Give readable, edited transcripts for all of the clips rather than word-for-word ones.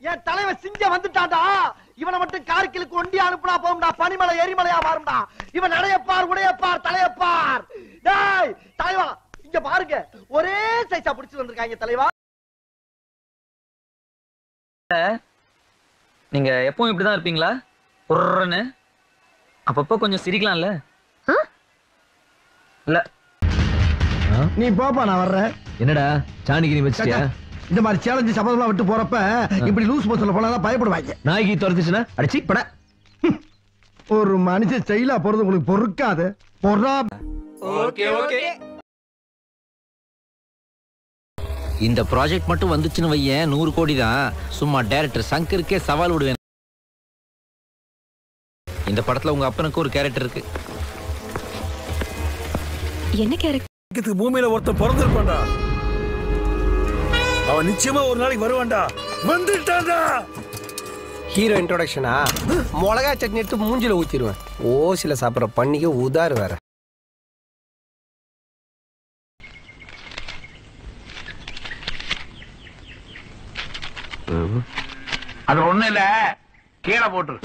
என் தலைவன் சிங்கம் வந்துட்டான்டா. இவனை மட்டும் கார்கிலுக்கு ஒண்டி அனுப்புனா போகும்டா. பனிமலை எரிமலையா மாறும்டா. இவன் நடையப்பார், உடையப்பார், தலையப்பார். டேய் தலைவா, இங்க பாருங்க, ஒரே சைஸா பிடிச்சு வந்திருக்காங்க தலைவா. நீங்க எப்பவும் இப்படிதான் இருப்பீங்களா? ஒருன்னு அப்பப்போ கொஞ்சம் சிரிக்கலாம்ல? இல்ல நீ போப்பா, நான் வர்றேன். என்னடா சாணிக்கு நீ வச்சிட்டியா? இந்த மாதிரி சேலஞ்சு சபதம்லாம் விட்டு போறப்ப இப்படி லூஸ் மோஷன்ல போனா பயப்படுவாங்க. நாய்க்கு துரத்துச்சுன்னா அடிச்சு பட. ஒரு மனுஷன் ஸ்டைலா போறது உங்களுக்கு பொறுக்காது. Okay okay. இந்த ப்ராஜெக்ட் மட்டும் வந்துச்சுன்னு வையேன் 100 கோடி தான். சும்மா டைரக்டர் சங்கருக்கே சவால் விடுவேன். இந்த படத்துல உங்க அப்பனுக்கு ஒரு கேரக்டர் இருக்கு. என்ன கேரக்டர்? பூமியில ஒருத்தன் பிறந்திருப்பான்டா. அவன் நிச்சயமா ஒரு நாளைக்கு வருவான்டா. வந்துட்டான்டா. ஹீரோ இன்ட்ரோடக்ஷனா? மிளகா சட்னி எடுத்து மூஞ்சில ஊத்திடுவேன். ஓசில சாப்பிட்ற பண்ணிக்க உதாரு வேற. அது ஒண்ணு இல்ல, கீழே போட்டு.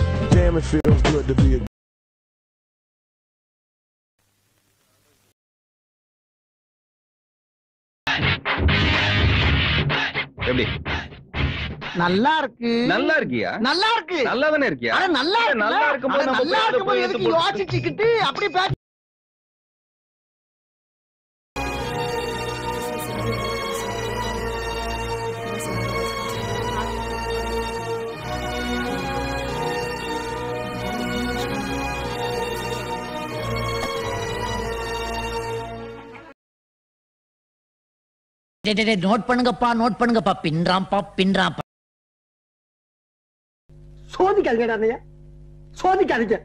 எப்படி? நல்லா இருக்கு. நல்லா இருக்கியா? நல்லா இருக்கு. நல்லா தானே இருக்கியா? நல்லா நல்லா இருக்கும்போது நம்ம நல்லா இருக்கும்போது எதுக்கு யோசிச்சுக்கிட்டு அப்படி பேச? நோட் பண்ணுங்கப்பா, நோட் பண்ணுங்கப்பா. பின்றாம்பா, பின்றாம்பா. சோதிக்காதீங்க, சோதிக்காதீங்க.